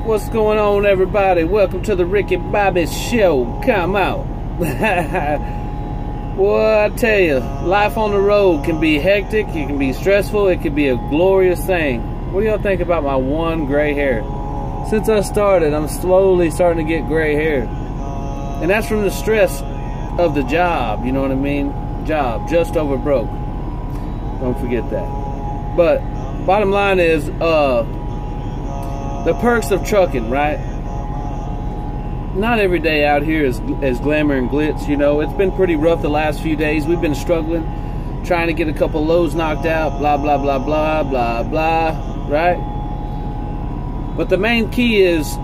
What's going on, everybody? Welcome to the Ricky Bobby Show. Come out. Well, I tell you, life on the road can be hectic, it can be stressful, it can be a glorious thing. What do y'all think about my one gray hair? Since I started, I'm slowly starting to get gray hair. And that's from the stress of the job, you know what I mean? Job, just over broke. Don't forget that. But bottom line is, the perks of trucking, right? Not every day out here is glamour and glitz, you know. It's been pretty rough the last few days. We've been struggling, trying to get a couple loads knocked out, blah, blah, blah, blah, blah, blah, right? But the main key is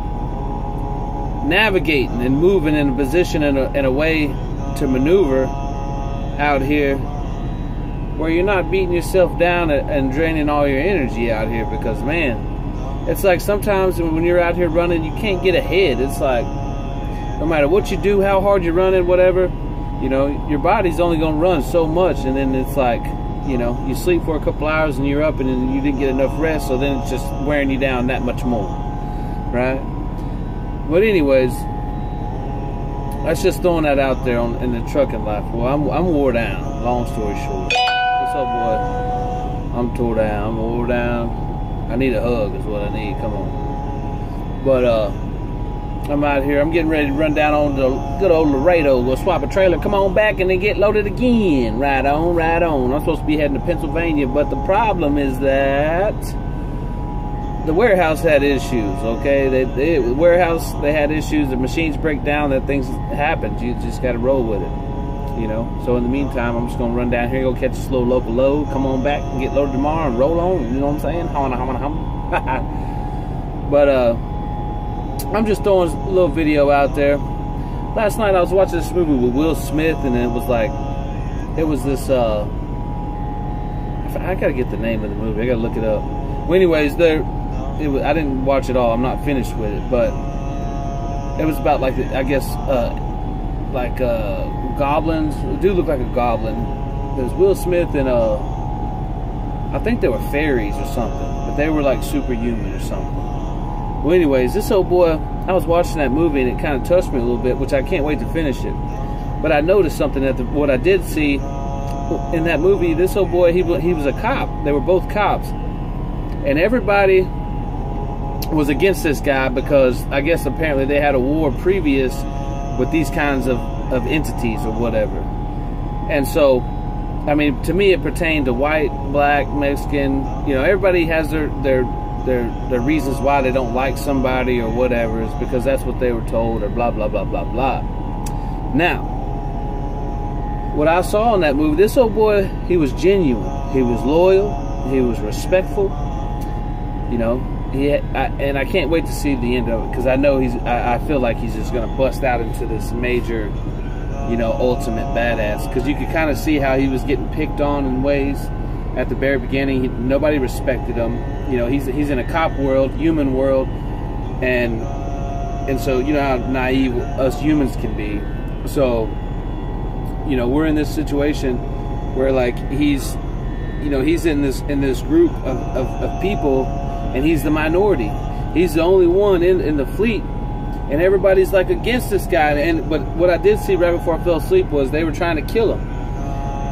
navigating and moving in a position and a way to maneuver out here where you're not beating yourself down and draining all your energy out here, because, man, it's like sometimes when you're out here running, you can't get ahead. It's like, no matter what you do, how hard you're running, whatever, you know, your body's only going to run so much. And then it's like, you know, you sleep for a couple hours and you're up and then you didn't get enough rest. So then it's just wearing you down that much more, right? But anyways, that's just throwing that out there in the trucking life. Well, I'm wore down, long story short. What's up, boy? I'm tore down, I'm wore down. I need a hug is what I need, come on. But I'm out here, I'm getting ready to run down on the good old Laredo, go swap a trailer, come on back and then get loaded again. Right on, right on. I'm supposed to be heading to Pennsylvania, but the problem is that the warehouse had issues, okay? The warehouse, they had issues, the machines break down, that things happen. You just gotta roll with it, you know? So in the meantime, I'm just gonna run down here, go catch a slow local load, come on back and get loaded tomorrow and roll on, you know what I'm saying? But I'm just throwing a little video out there. Last night I was watching this movie with Will Smith, and it was like, it was this, I gotta get the name of the movie, I gotta look it up. Well, anyways, I didn't watch it all, I'm not finished with it, but it was about, like, I guess, goblins. The dude looked like a goblin. There was Will Smith and I think they were fairies or something, but they were like superhuman or something. Well, anyways, this old boy, I was watching that movie and it kind of touched me a little bit, which I can't wait to finish it. But I noticed something that what I did see in that movie, this old boy, he was a cop. They were both cops, and everybody was against this guy because I guess apparently they had a war previous with these kinds of entities or whatever. And so, I mean, to me it pertained to white, black, Mexican, you know, everybody has their reasons why they don't like somebody or whatever. It's because that's what they were told or blah, blah, blah, blah, blah. Now, what I saw in that movie, this old boy, he was genuine. He was loyal. He was respectful. You know, and I can't wait to see the end of it, because I know I feel like he's just going to bust out into this major, you know, ultimate badass, because you could kind of see how he was getting picked on in ways at the very beginning. Nobody respected him. You know, he's in a cop world, human world, and so you know how naive us humans can be. So, you know, we're in this situation where, like, he's in this group of people, and he's the minority. He's the only one in the fleet, and everybody's like against this guy. But what I did see right before I fell asleep was they were trying to kill him,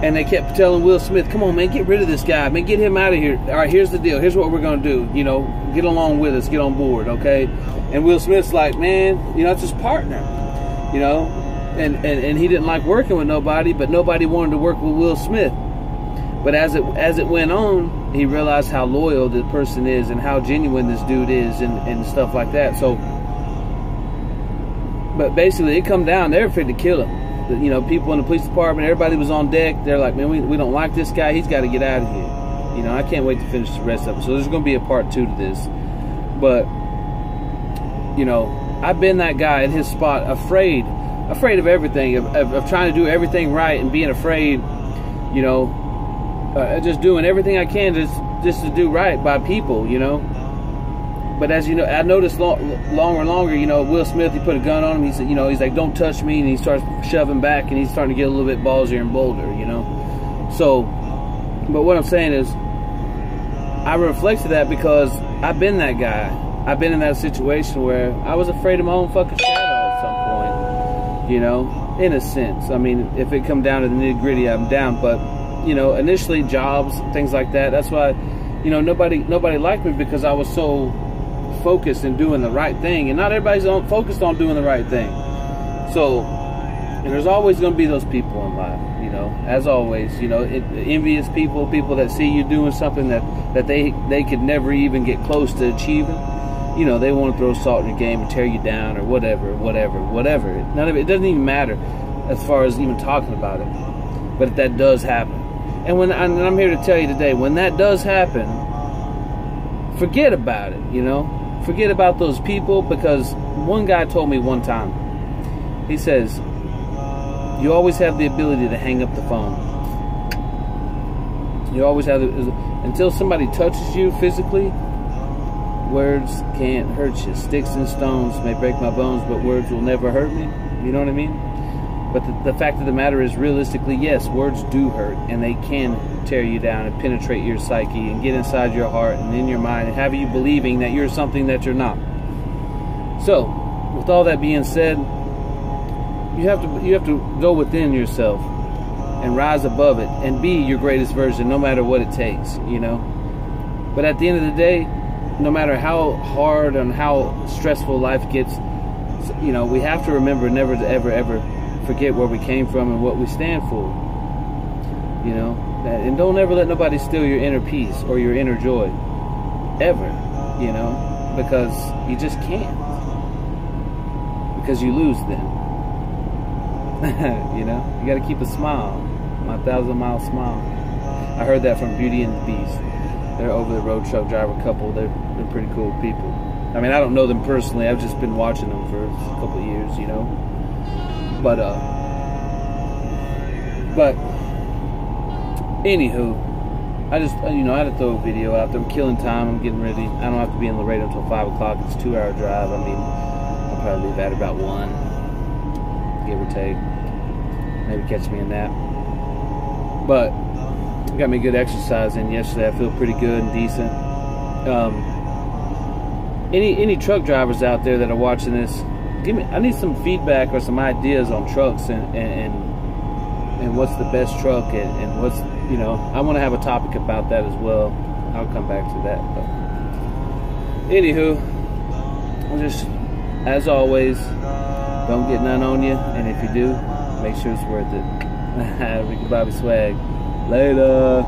and they kept telling Will Smith, "Come on, man, get rid of this guy, man, get him out of here. All right, here's the deal. Here's what we're gonna do. You know, get along with us, get on board, okay?" And Will Smith's like, "Man, you know, it's his partner, you know," and he didn't like working with nobody, but nobody wanted to work with Will Smith. But as it went on, he realized how loyal the person is and how genuine this dude is and stuff like that. So, but basically, it come down, they're afraid to kill him. You know, people in the police department, everybody was on deck. They're like, "Man, we don't like this guy. He's got to get out of here." You know, I can't wait to finish the rest of it. So there's going to be a part 2 to this. But, you know, I've been that guy in his spot, afraid of everything, of trying to do everything right and being afraid, you know, just doing everything I can just to do right by people, you know. But as you know, I noticed longer and longer, you know, Will Smith, he put a gun on him. He said, you know, he's like, "Don't touch me," and he starts shoving back, and he's starting to get a little bit ballsier and bolder, you know. So, but what I'm saying is, I reflected that because I've been that guy. I've been in that situation where I was afraid of my own fucking shadow at some point, you know, in a sense. I mean, if it come down to the nitty gritty, I'm down. But, you know, initially jobs, things like that. That's why, you know, nobody liked me, because I was so focused in doing the right thing, and not everybody's focused on doing the right thing. So, and there's always going to be those people in life, you know, as always, you know, envious people that see you doing something that they could never even get close to achieving. You know, they want to throw salt in your game and tear you down, or whatever. None of it doesn't even matter as far as even talking about it. But that does happen. And I'm here to tell you today, when that does happen, forget about it, you know. Forget about those people, because one guy told me one time, he says, you always have the ability to hang up the phone. You always have until somebody touches you physically. Words can't hurt you. Sticks and stones may break my bones, but words will never hurt me. You know what I mean? But the fact of the matter is, realistically, yes, words do hurt, and they can tear you down and penetrate your psyche and get inside your heart and in your mind and have you believing that you're something that you're not. So, with all that being said, you have to go within yourself and rise above it and be your greatest version, no matter what it takes, you know. But at the end of the day, no matter how hard and how stressful life gets, you know, we have to remember never to ever forget where we came from and what we stand for, you know. And don't ever let nobody steal your inner peace or your inner joy, ever, you know, because you just can't, because you lose then. You know, you got to keep a smile, my 1,000-mile smile. I heard that from Beauty and the Beast. They're over the road truck driver couple. They're pretty cool people. I mean, I don't know them personally. I've just been watching them for a couple of years, you know. But anywho, I just, you know, I had to throw a video out there. I'm killing time. I'm getting ready. I don't have to be in Laredo until 5 o'clock. It's a 2-hour drive. I mean, I'll probably leave at about 1, give or take. Maybe catch me a nap. But got me good exercise in yesterday. I feel pretty good and decent. Any truck drivers out there that are watching this, I need some feedback or some ideas on trucks and what's the best truck and what's, you know, I want to have a topic about that as well. I'll come back to that. But anywho, I'll just, as always, don't get none on you, and if you do, make sure it's worth it. Ricky Bobby Swag. Later.